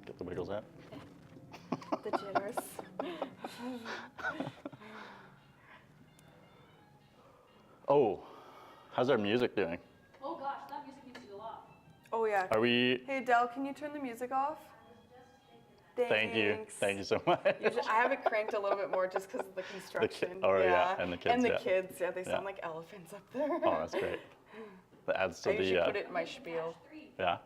Get the wiggles out. The jitters. Oh, how's our music doing? Oh gosh, that music needs to go off. Oh yeah. Are we? Hey Del, can you turn the music off? Thank you. Thanks. Thank you so much. I have it cranked a little bit more just because of the construction. And the kids. And the kids, yeah, they sound like elephants up there. Oh, that's great. That adds to I usually put it in my spiel. Yeah.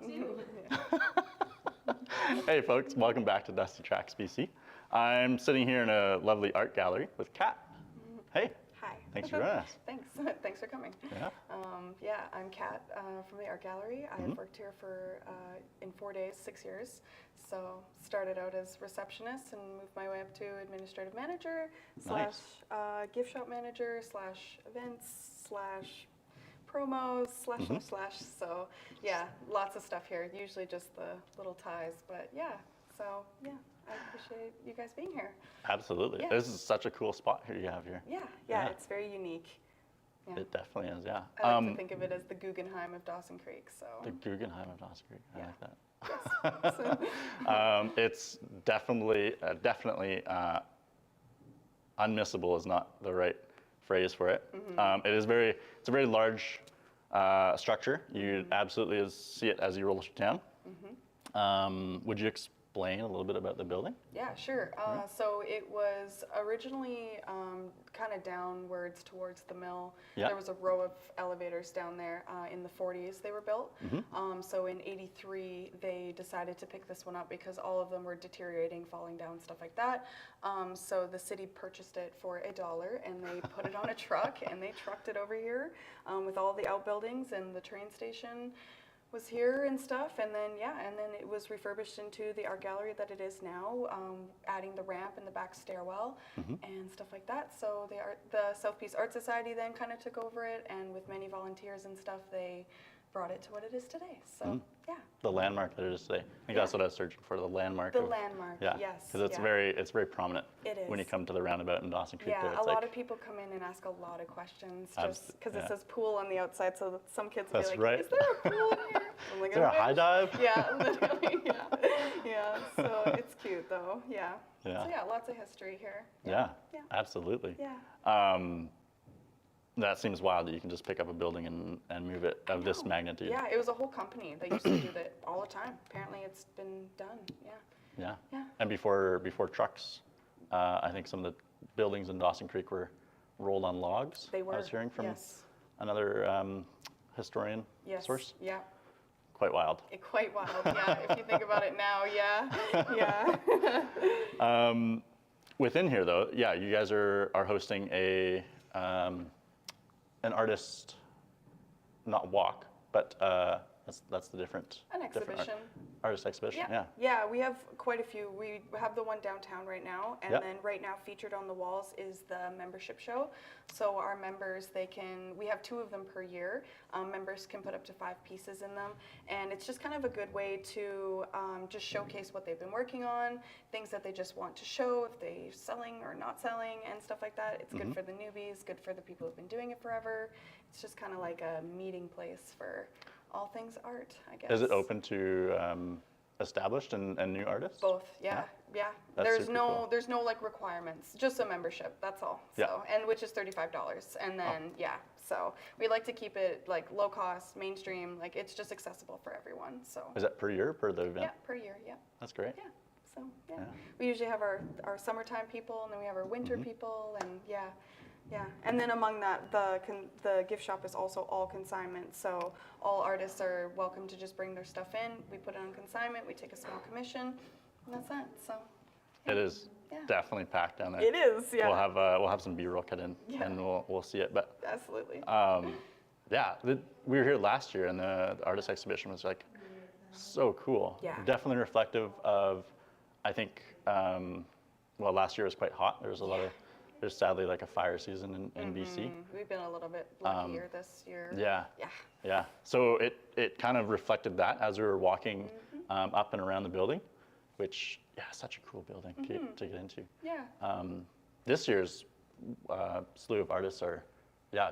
Hey folks, welcome back to Dusty Tracks BC. I'm sitting here in a lovely art gallery with Kat. Hey. Hi. Thanks for joining us. Thanks. Thanks for coming. Yeah. I'm Kat from the art gallery. I've worked here for, in 4 days, 6 years. So started out as receptionist and moved my way up to administrative manager slash gift shop manager slash events slash promos slash. So yeah, lots of stuff here. Usually just the little ties, but yeah. So yeah, I appreciate you guys being here. Absolutely. Yeah. This is such a cool spot here you have here. Yeah, it's very unique. Yeah. It definitely is, yeah. I like to think of it as the Guggenheim of Dawson Creek. So the Guggenheim of Dawson Creek. I like that. Yes. It's definitely unmissable is not the right phrase for it. It's a very large structure. You absolutely see it as you roll through town. Would you explain a little bit about the building? Yeah, sure. So it was originally kind of downwards towards the mill. Yeah. There was a row of elevators down there in the 40s they were built. So in 83 they decided to pick this one up because all of them were deteriorating, falling down, stuff like that. So the city purchased it for $1 and they put it on a truck and they trucked it over here with all the outbuildings, and the train station was here and stuff, and then it was refurbished into the art gallery that it is now, adding the ramp and the back stairwell and stuff like that. So the South Peace Art Society then kind of took over it, and with many volunteers and stuff, they brought it to what it is today. So yeah. The landmark that it is today. I think that's what I was searching for, the landmark. The landmark, yes. Because it's very prominent. It is. When you come to the roundabout in Dawson Creek. Yeah, a lot of people come in and ask a lot of questions just because it says pool on the outside, so that some kids will be like, right. is there a pool in here? I'm like, is there a high dive? Yeah, literally, yeah. So it's cute though, yeah. Yeah. So yeah, lots of history here. Yeah, absolutely. Yeah. That seems wild that you can just pick up a building and move it of this magnitude. Yeah, it was a whole company that used to do that all the time. Apparently it's been done, Yeah. Yeah. And before trucks, I think some of the buildings in Dawson Creek were rolled on logs. They were. I was hearing from yes. another historian source. Yeah. Quite wild. Quite wild, yeah. If you think about it now, yeah. Within here, though, you guys are hosting an artist, not walk, but that's the different. An exhibition. Artist exhibition, yeah. Yeah, we have quite a few. We have the one downtown right now, and then right now featured on the walls is the membership show. So our members, we have 2 of them per year. Members can put up to 5 pieces in them, and it's just kind of a good way to just showcase what they've been working on, things that they just want to show, if they're selling or not selling, and stuff like that. It's good for the newbies, good for the people who've been doing it forever. It's just kind of like a meeting place for all things art, I guess. Is it open to established and new artists? Both, yeah. That's There's super no cool. there's no like requirements, just a membership. That's all. So and which is $35, and then so we like to keep it like low cost, mainstream. Like it's just accessible for everyone. So is that per year, per the event? Yeah, per year. Yeah. That's great. Yeah. So we usually have our summertime people, and then we have our winter people, and yeah. And then among that, the gift shop is also all consignment. So all artists are welcome to just bring their stuff in. We put it on consignment. We take a small commission, and that's that. So it is definitely packed down there. It is. Yeah. We'll have some B-roll cut in, and we'll see it. But absolutely. We were here last year, and the artist exhibition was like so cool. Yeah. Definitely reflective of, I think. Last year was quite hot. There was a lot of. There's sadly like a fire season in BC. We've been a little bit luckier this year. Yeah. So it kind of reflected that as we were walking up and around the building, which such a cool building to get into. Yeah. This year's slew of artists are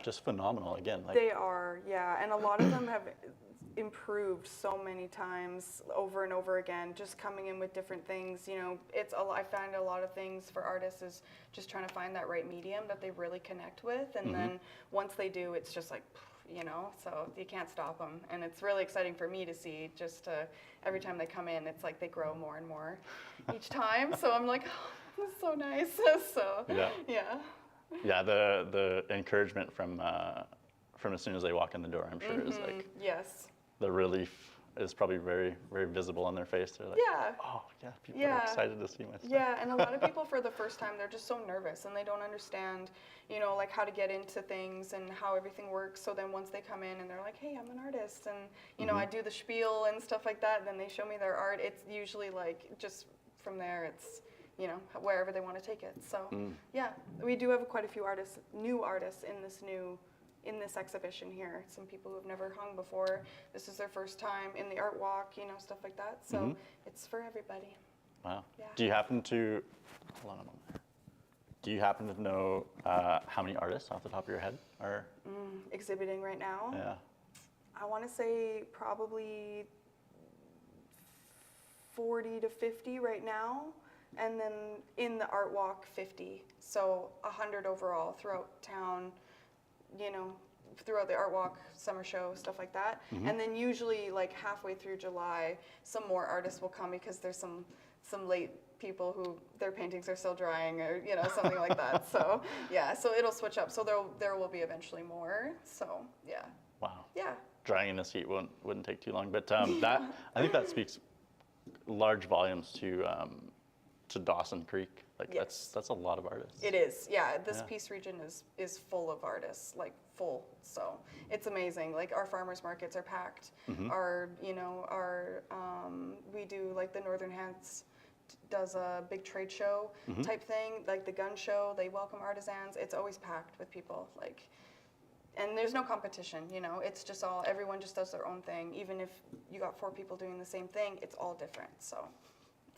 just phenomenal again. Like, they are, and a lot of them have improved so many times over and over again, just coming in with different things. You know, I find a lot of things for artists is just trying to find that right medium that they really connect with, and then once they do, it's just like, you know, so you can't stop them, and it's really exciting for me to see. Every time they come in, it's like they grow more and more each time. So I'm like, oh, this is so nice. So yeah. The encouragement from as soon as they walk in the door, I'm sure is like, yes. The relief is probably very, very visible on their face. They're like, oh yeah, people are excited to see my stuff. Yeah, and a lot of people for the first time, they're just so nervous and they don't understand, you know, like how to get into things and how everything works. So then once they come in and they're like, hey, I'm an artist, and you know, I do the spiel and stuff like that, and then they show me their art. It's usually like just from there, it's, you know, wherever they want to take it. So yeah, we do have quite a few new artists in this exhibition here. Some people who have never hung before. This is their first time in the art walk, you know, stuff like that. So it's for everybody. Wow. Yeah. Do you happen to, hold on a moment. Do you happen to know how many artists off the top of your head are exhibiting right now? Yeah. I want to say probably 40 to 50 right now. And then in the art walk, 50. So 100 overall throughout town, you know, throughout the art walk, summer show, stuff like that. And then usually like halfway through July, some more artists will come because there's some late people who their paintings are still drying, or you know, something like that. So yeah, so it'll switch up. So there will be eventually more. So yeah. Wow. Yeah. Drying in this heat wouldn't take too long, but that I think that speaks large volumes to Dawson Creek. Like that's a lot of artists. It is, yeah. This Peace region is full of artists, like full. So it's amazing. Like our farmers markets are packed. Our we do like the Northern Hands does a big trade show type thing, like the gun show. They welcome artisans. It's always packed with people. Like, and there's no competition. You know, it's just everyone just does their own thing. Even if you got 4 people doing the same thing, it's all different. So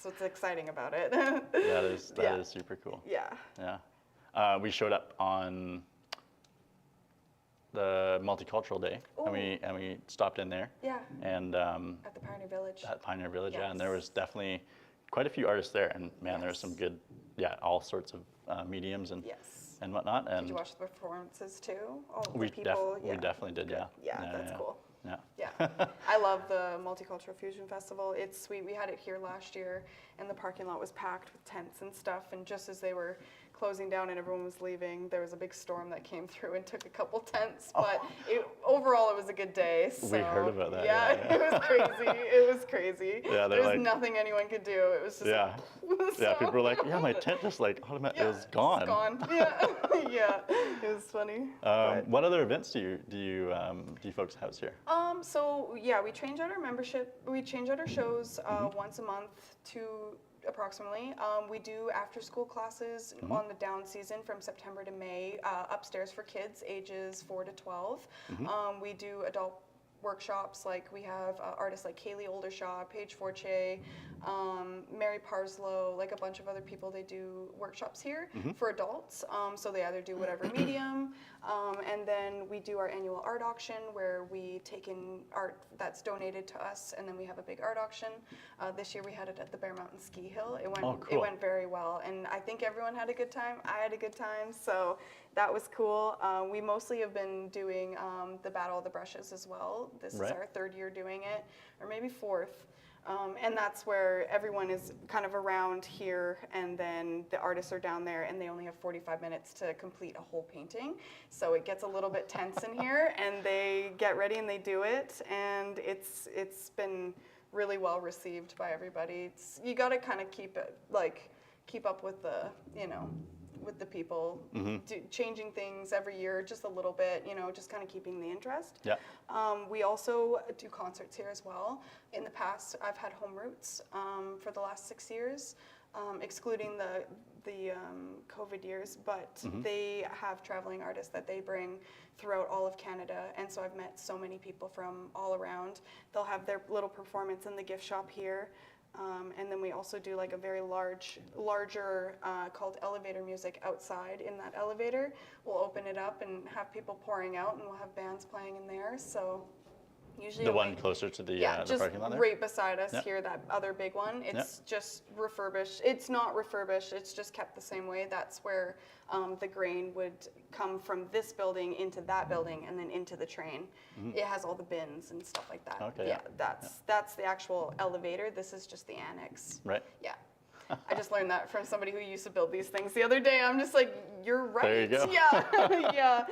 it's exciting about it. That is super cool. Yeah. Yeah. We showed up on the Multicultural Day, and we stopped in there. Yeah. And at the Pioneer Village. At Pioneer Village, yeah. And there was definitely quite a few artists there, and man, there was some good, all sorts of mediums and whatnot. And did you watch the performances too? All the we people. We definitely did. Yeah. Yeah, that's cool. Yeah. Yeah, I love the Multicultural Fusion Festival. It's sweet. We had it here last year, and the parking lot was packed with tents and stuff. And just as they were closing down and everyone was leaving, there was a big storm that came through and took a couple tents. But overall, it was a good day. So, we heard about that. Yeah, it was crazy. It was crazy. Yeah, there was nothing anyone could do. It was just yeah. People were like, my tent just like automatically it was gone. It's gone. Yeah, yeah. It was funny. What other events do you folks house here? So yeah, we change out our membership. We change out our shows once a month to approximately. We do after school classes on the down season from September to May, upstairs for kids ages 4 to 12. We do adult workshops, like we have artists like Kaylee Oldershaw, Paige Forche, Mary Parslow, like a bunch of other people. They do workshops here for adults. So they either do whatever medium, and then we do our annual art auction where we take in art that's donated to us, and then we have a big art auction. This year we had it at the Bear Mountain Ski Hill. It went very well, and I think everyone had a good time. I had a good time, so that was cool. We mostly have been doing the Battle of the Brushes as well. This is our 3rd year doing it, or maybe 4th. And that's where everyone is kind of around here, and then the artists are down there, and they only have 45 minutes to complete a whole painting. So it gets a little bit tense in here, and they get ready and they do it, and it's been really well received by everybody. You got to kind of keep up with the, with the people, changing things every year just a little bit, just kind of keeping the interest. Yeah. We also do concerts here as well. In the past, I've had Home Roots for the last 6 years, excluding the COVID years, but they have traveling artists that they bring throughout all of Canada, and so I've met so many people from all around. They'll have their little performance in the gift shop here. And then we also do like a very larger called elevator music outside in that elevator. We'll open it up and have people pouring out, and we'll have bands playing in there. So Usually The only- one closer to the just parking lot there? right beside us Yep. here, that other big one. It's just refurbished. It's not refurbished. It's just kept the same way. That's where the grain would come from this building into that building and then into the train. It has all the bins and stuff like that. Okay, Yeah, yeah. that's the actual elevator. This is just the annex. Right. Yeah. I just learned that from somebody who used to build these things the other day. I'm just like, you're right. There you go. Yeah,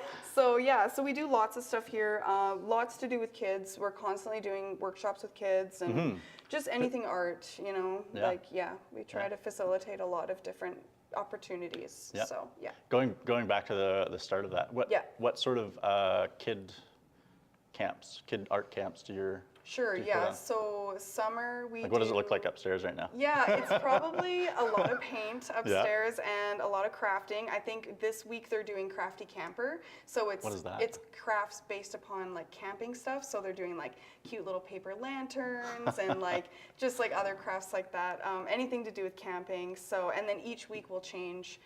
yeah. So we do lots of stuff here, lots to do with kids. We're constantly doing workshops with kids and just anything art, you know. Yeah. We try to facilitate a lot of different opportunities. Yeah. So yeah. Going back to the start of that, what sort of kid art camps do you Sure, do you yeah. put on? So summer we What does it look like upstairs right now? Yeah, it's probably a lot of paint upstairs and a lot of crafting. I think this week they're doing Crafty Camper. So it's What is that? It's crafts based upon like camping stuff. So they're doing like cute little paper lanterns and like just like other crafts like that. Anything to do with camping. So and then each week we'll change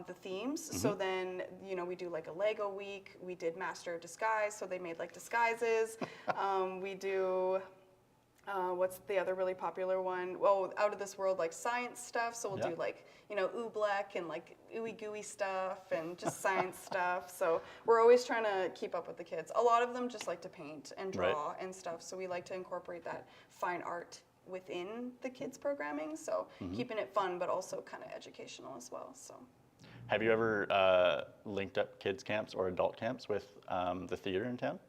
the themes. So then, you know, we do like a Lego week. We did Master of Disguise, so they made like disguises. We do, what's the other really popular one? Well, Out of This World, like science stuff. So we'll do like, you know, oobleck and like ooey gooey stuff and just science stuff. So we're always trying to keep up with the kids. A lot of them just like to paint and draw and stuff. So we like to incorporate that fine art within the kids programming. So keeping it fun, but also kind of educational as well. So. Have you ever linked up kids camps or adult camps with the theater in town?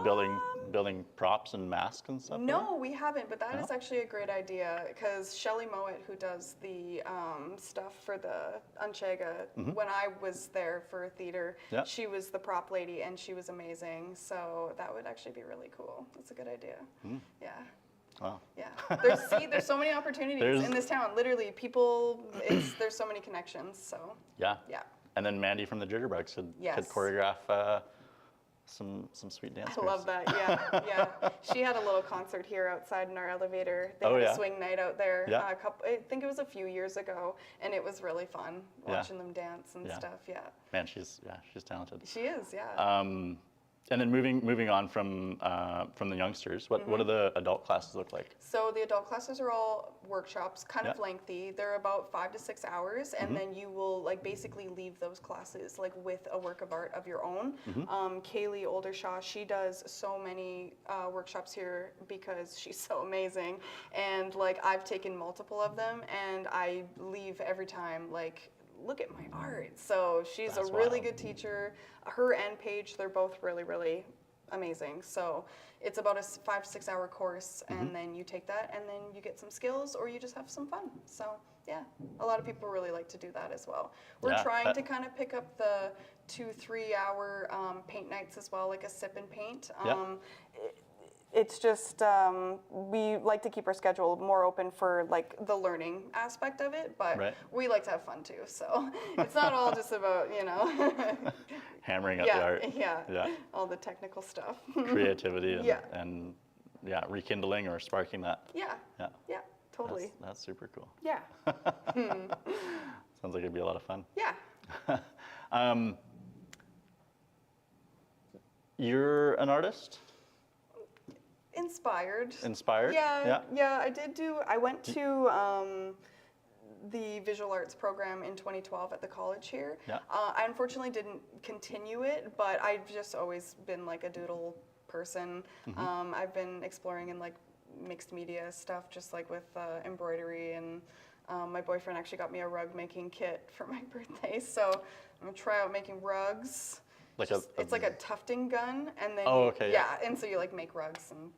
Building props and masks and stuff? No, we haven't, but that No? is actually a great idea because Shelley Mowat, who does the stuff for the Unchaga, when I was there for theater, she was the prop lady and she was amazing. So that would actually be really cool. That's a good idea. Yeah. Wow. Yeah. There's so many opportunities in this town. Literally, there's so many connections. So. Yeah. Yeah. And then Mandy from the Jitterbugs could choreograph some sweet dance I moves. love that. Yeah, yeah. She had a little concert here outside in our elevator. They had a swing night out there. I think it was a few years ago, and it was really fun watching them dance and stuff. Yeah. Man, she's talented. She is. Yeah. And then moving on from the youngsters, what do the adult classes look like? So the adult classes are all workshops, kind of lengthy. They're about 5 to 6 hours, and then you will like basically leave those classes like with a work of art of your own. Kaylee Oldershaw, she does so many workshops here because she's so amazing, and like I've taken multiple of them, and I leave every time like, look at my art. So she's a really good teacher. Her and Paige, they're both really, really amazing. So it's about a 5 to 6 hour course, and then you take that, and then you get some skills, or you just have some fun. So yeah, a lot of people really like to do that as well. We're trying to kind of pick up the 2-3 hour paint nights as well, like a sip and paint. It's just, we like to keep our schedule more open for like the learning aspect of it, but we like to have fun too. So it's not all just about, you know, hammering out the art. Yeah, all the technical stuff. Creativity and rekindling or sparking that. Yeah, totally. That's super cool. Yeah. Sounds like it'd be a lot of fun. Yeah. You're an artist? Inspired. Inspired? Yeah, I went to the visual arts program in 2012 at the college here. I unfortunately didn't continue it, but I've just always been like a doodle person. I've been exploring in like mixed media stuff, just like with embroidery, and my boyfriend actually got me a rug making kit for my birthday, so I'm gonna try out making rugs. It's like a tufting gun, and then and so you like make rugs, and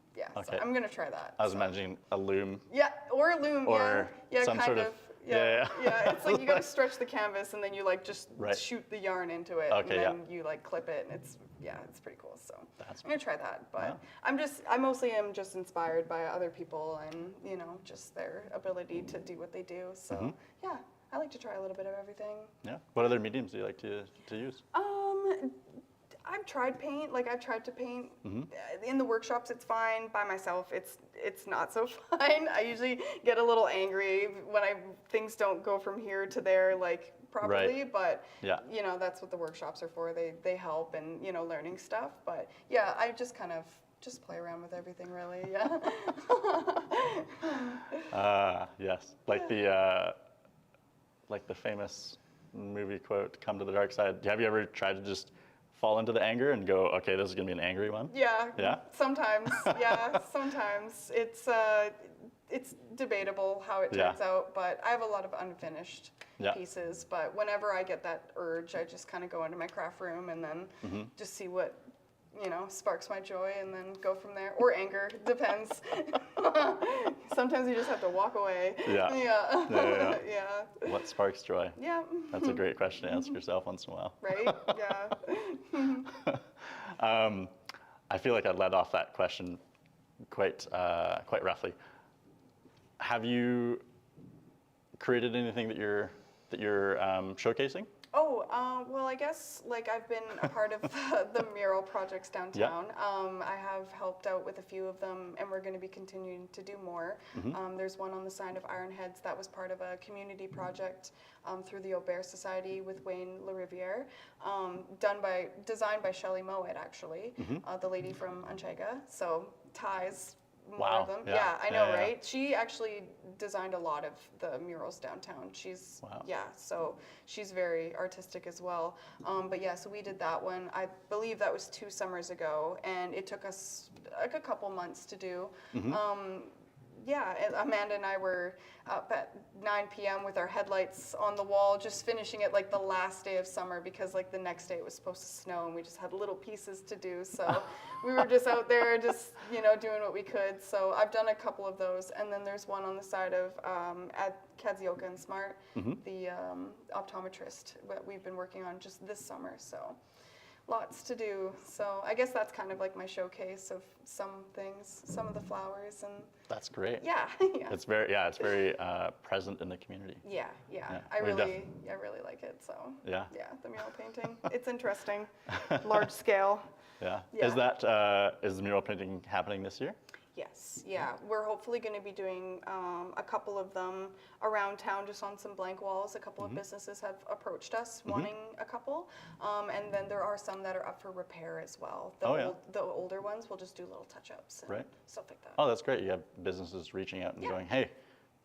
so I'm gonna try that. I was imagining a loom. Yeah, or a loom. Or some kind sort of. Yeah. It's like you gotta stretch the canvas, and then you like just shoot the yarn into it, and then you like clip it, and it's pretty cool. So I'm gonna try that, but I mostly am just inspired by other people, and you know, just their ability to do what they do. So yeah, I like to try a little bit of everything. Yeah. What other mediums do you like to use? I've tried paint. Like I've tried to paint in the workshops. It's fine. By myself, it's not so fine. I usually get a little angry when things don't go from here to there like properly. But you know, that's what the workshops are for. They help, and you know, learning stuff. But yeah, I just kind of just play around with everything, really. Yeah. Yes, like the famous movie quote, "Come to the dark side." Have you ever tried to just fall into the anger and go, "Okay, this is gonna be an angry one"? Yeah. Yeah? Sometimes. Yeah. Sometimes it's debatable how it turns out, but I have a lot of unfinished pieces. But whenever I get that urge, I just kind of go into my craft room and then just see what sparks my joy, and then go from there. Or anger, depends. Sometimes you just have to walk away. Yeah. Yeah. Yeah. What sparks joy? Yeah. That's a great question to ask yourself once in a while. Right? Yeah. I feel like I led off that question quite roughly. Have you created anything that you're showcasing? Oh, well, I guess like I've been a part of the mural projects downtown. I have helped out with a few of them, and we're going to be continuing to do more. There's one on the sign of Ironheads that was part of a community project through the Aubert Society with Wayne LaRiviere, designed by Shelley Mowat, actually, the lady from Anchega. So ties. More of them. Yeah, I know, right? She actually designed a lot of the murals downtown. So she's very artistic as well. But yeah, so we did that one. I believe that was 2 summers ago, and it took us like a couple months to do. Yeah, Amanda and I were up at 9 p.m. with our headlights on the wall, just finishing it like the last day of summer, because like the next day it was supposed to snow and we just had little pieces to do. So we were just out there just, doing what we could. So I've done a couple of those. And then there's one on the side of at Kadzioka and Smart, the optometrist that we've been working on just this summer. So lots to do. So I guess that's kind of like my showcase of some things, some of the flowers. And that's great. Yeah. It's very present in the community. Yeah. I really like it. So yeah, the mural painting. It's interesting, large scale. Yeah. Is the mural painting happening this year? Yes, yeah. We're hopefully going to be doing a couple of them around town, just on some blank walls. A couple of businesses have approached us wanting a couple. And then there are some that are up for repair as well. The older ones will just do little touch-ups and stuff like that. Oh, that's great. You have businesses reaching out and going, "Hey,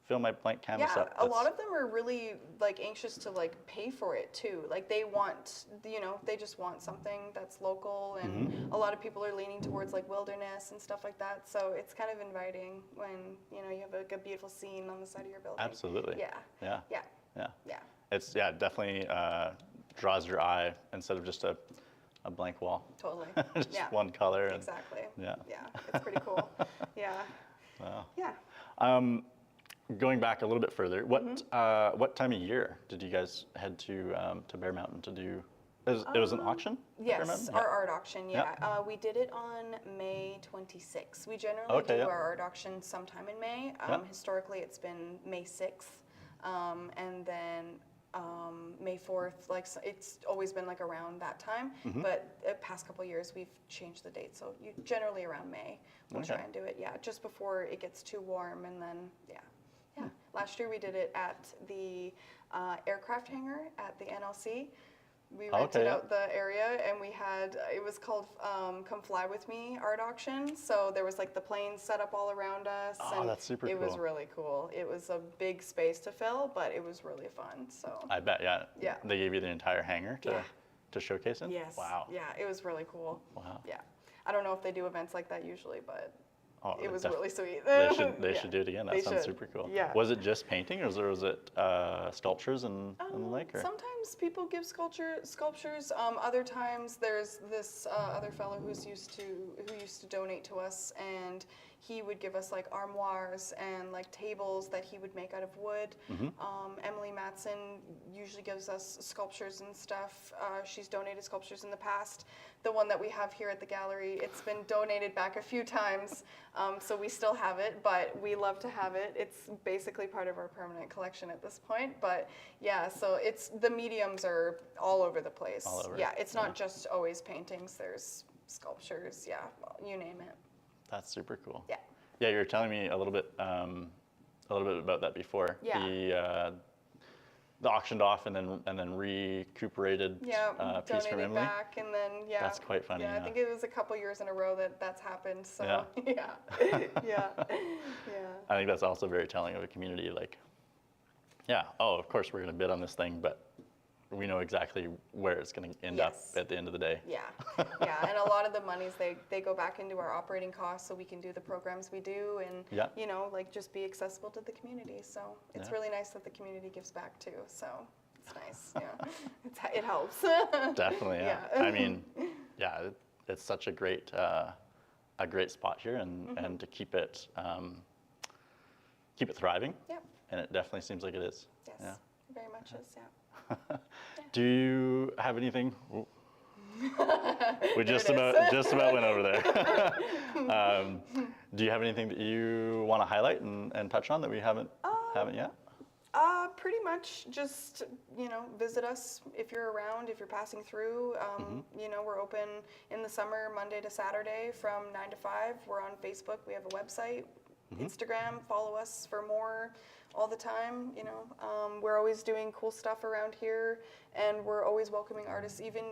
fill my blank canvas up." A lot of them are really like anxious to like pay for it too. Like they want, they just want something that's local, and a lot of people are leaning towards like wilderness and stuff like that. So it's kind of inviting when you have a beautiful scene on the side of your building. Absolutely. Yeah. It's definitely draws your eye instead of just a blank wall. Totally. Just one color. Exactly. Yeah. It's pretty cool. Yeah. Wow. Yeah. Going back a little bit further, what time of year did you guys head to Bear Mountain to do? It was an auction? Yes, our art auction, we did it on May 26th. We generally do our art auction sometime in May. Historically, it's been May 6th, and then May 4th. Like it's always been like around that time, but the past couple of years we've changed the date. So generally around May, we'll try and do it. Yeah, just before it gets too warm, and then Yeah. Last year we did it at the aircraft hangar at the NLC. We rented out the area, and we had, it was called Come Fly With Me art auction. So there was like the planes set up all around us. Oh, and that's super cool. It was really cool. It was a big space to fill, but it was really fun. So I bet, yeah. They gave you the entire hangar to showcase it? Yes. Wow. Yeah, it was really cool. Wow. Yeah. I don't know if they do events like that usually, but it was really sweet. They should do it again. That sounds super cool. Yeah. Was it just painting, or was it sculptures and the like? Or? Sometimes people give sculptures. Other times there's this other fellow who used to donate to us, and he would give us like armoires and like tables that he would make out of wood. Emily Matson usually gives us sculptures and stuff. She's donated sculptures in the past. The one that we have here at the gallery, it's been donated back a few times, so we still have it, but we love to have it. It's basically part of our permanent collection at this point, but yeah, so the mediums are all over the place. All over. Yeah, it's not just always paintings, there's sculptures, you name it. That's super cool. Yeah. Yeah, you were telling me a little bit about that before. Yeah. auctioned off and then recuperated Yeah, piece from donated Emily. back, and then yeah. That's quite funny. Yeah, I think it was a couple years in a row that's happened. So Yeah. yeah, yeah, yeah. I think that's also very telling of a community. Like, yeah, oh, of course we're going to bid on this thing, but we know exactly where it's going to end Yes. up at the end of the day. Yeah, yeah, and a lot of the monies they go back into our operating costs, so we can do the programs we do, and Yeah. you know, like just be accessible to the community. So it's Yeah. really nice that the community gives back too. So it's nice. Yeah, it helps. Definitely, yeah. Yeah. I mean, yeah, it's such a great spot here, and to keep it thriving. Yep. And it definitely seems like it is. Yes. Yeah. Very much is. Yeah. Do you have anything? Ooh. We just it is. about went over there. Do you have anything that you want to highlight and touch on that we haven't yet? Pretty much just, you know, visit us if you're around, if you're passing through. You know, we're open in the summer, Monday to Saturday from 9 to 5. We're on Facebook. We have a website, Instagram. Follow us for more all the time. You know, we're always doing cool stuff around here, and we're always welcoming artists, even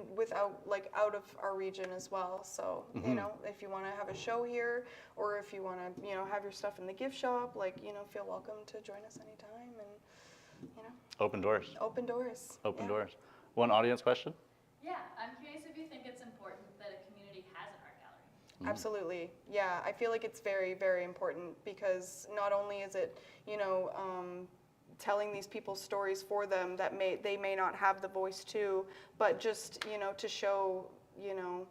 out of our region as well. So, you know, if you want to have a show here, or if you want to, you know, have your stuff in the gift shop, like, you know, feel welcome to join us anytime, and you know, Open doors. open doors. Open Yeah. doors. One audience question? Yeah, I'm curious if you think it's important that a community has an art gallery. Absolutely. Yeah, I feel like it's very, very important, because not only is it, you know, telling these people's stories for them that they may not have the voice to, but just, you know, to show, you know,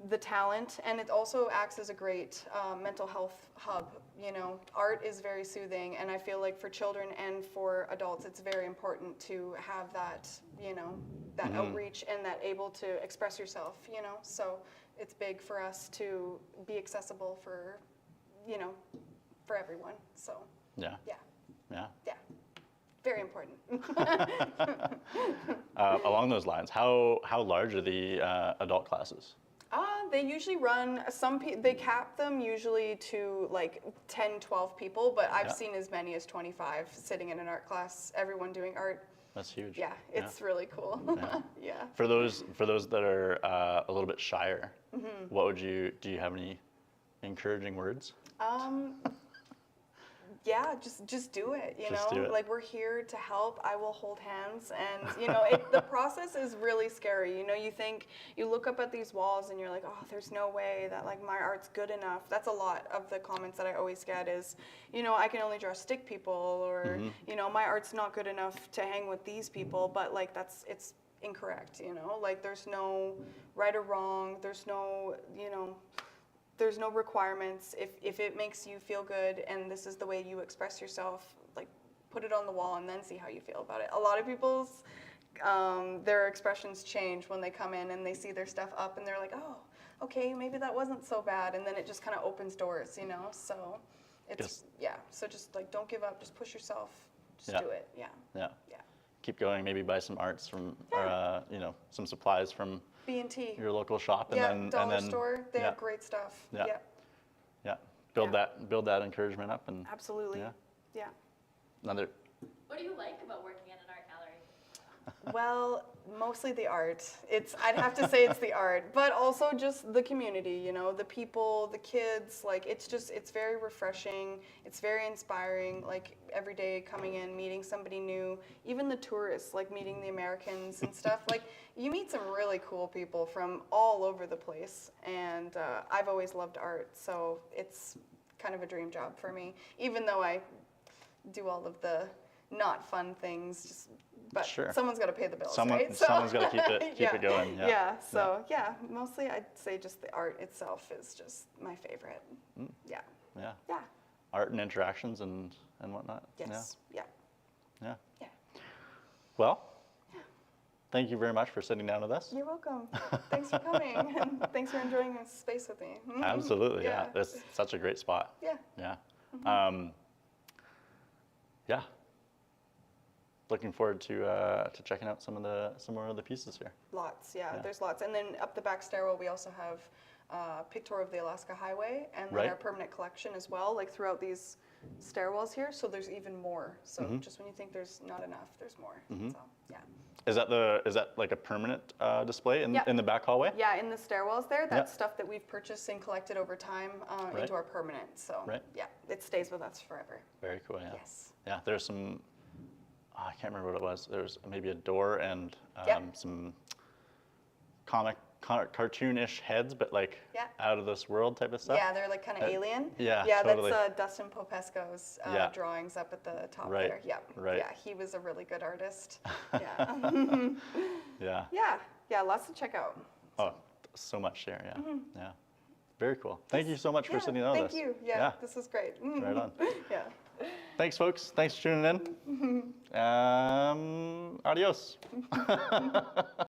the talent, and it also acts as a great mental health hub. You know, art is very soothing, and I feel like for children and for adults, it's very important to have that, you know, that outreach and that able to express yourself, you know. So it's big for us to be accessible for, you know, for everyone. So Yeah. yeah, Yeah. yeah, very important. Along those lines, how large are the adult classes? They usually run, they cap them usually to like 10, 12 people, but I've Yeah. seen as many as 25 sitting in an art class, everyone doing art. That's huge. Yeah, it's really cool. Yeah. Yeah. For those that are a little bit shyer, do you have any encouraging words? Yeah, just do it, you Just know? do it. Like, we're here to help. I will hold hands. And, you know, the process is really scary. You know, you look up at these walls and you're like, oh, there's no way that, like, my art's good enough. That's a lot of the comments that I always get is, you know, I can only draw stick people, or, you know, my art's not good enough to hang with these people. But, like, it's incorrect, you know? Like, there's no right or wrong. There's no, you know, there's no requirements. If it makes you feel good and this is the way you express yourself, like, put it on the wall and then see how you feel about it. A lot of people's, their expressions change when they come in and they see their stuff up and they're like, oh, okay, maybe that wasn't so bad. And then it just kind of opens doors, you know? So it's, yeah. So just like, don't give up, just push yourself, just do it. Yeah. Yeah. Yeah. Keep going. Maybe buy some arts from, or you know, some supplies from B&T. your local shop, Yeah, and dollar then store. They yeah. have great stuff. Yeah. Yeah. Yeah. Build that encouragement up, and Absolutely. Yeah. Yeah. another. What do you like about working at an art gallery? Well, mostly the art. I'd have to say it's the art, but also just the community, you know, the people, the kids, like, it's very refreshing. It's very inspiring, like, every day coming in, meeting somebody new, even the tourists, like, meeting the Americans and stuff. Like, you meet some really cool people from all over the place, and I've always loved art, so it's kind of a dream job for me, even though I do all of the not fun things, but Sure. someone's got to pay the bills, Someone, right? someone's got to keep yeah. it going. Yeah. Yeah, so yeah, mostly I'd say just the art itself is just my favorite. Yeah. Yeah. Yeah. Art and interactions and whatnot. Yes. Yeah. Yeah. Yeah. Well, thank you very much for sitting down with us. You're welcome. Thanks for coming, and thanks for enjoying this space with me. Absolutely. Yeah. Yeah. It's such a great spot. Yeah. Yeah. Yeah. Looking forward to checking out some more of the pieces here. Lots, yeah, Yeah. there's lots. And then up the back stairwell, we also have a picture of the Alaska Highway, and then Right. our permanent collection as well. Like, throughout these stairwells here, so there's even more. So just when you think there's not enough, there's more. So yeah. Is that like a permanent display in, Yep. in the back hallway? Yeah, in the stairwells there, that's Yep. stuff that we've purchased and collected over time Right. into our permanent. So Right. yeah, it stays with us forever. Very cool. Yeah. Yes. Yeah. There's some. I can't remember what it was. There was maybe a door and Yep. some cartoonish heads, but like Yeah. out of this world type of stuff. Yeah, they're like kind of alien. yeah, Yeah, totally. that's Dustin Popesco's Yeah. drawings up at the top Right, there. Yeah. right. Yeah, he was a really good artist. Yeah. Yeah. Yeah, lots to check out. Oh, so much there. Yeah. Yeah. Very cool. Thank you so much for sitting down with us. Thank you. Yeah, this was great. Right on. Yeah. Thanks, folks. Thanks for tuning in. Adios.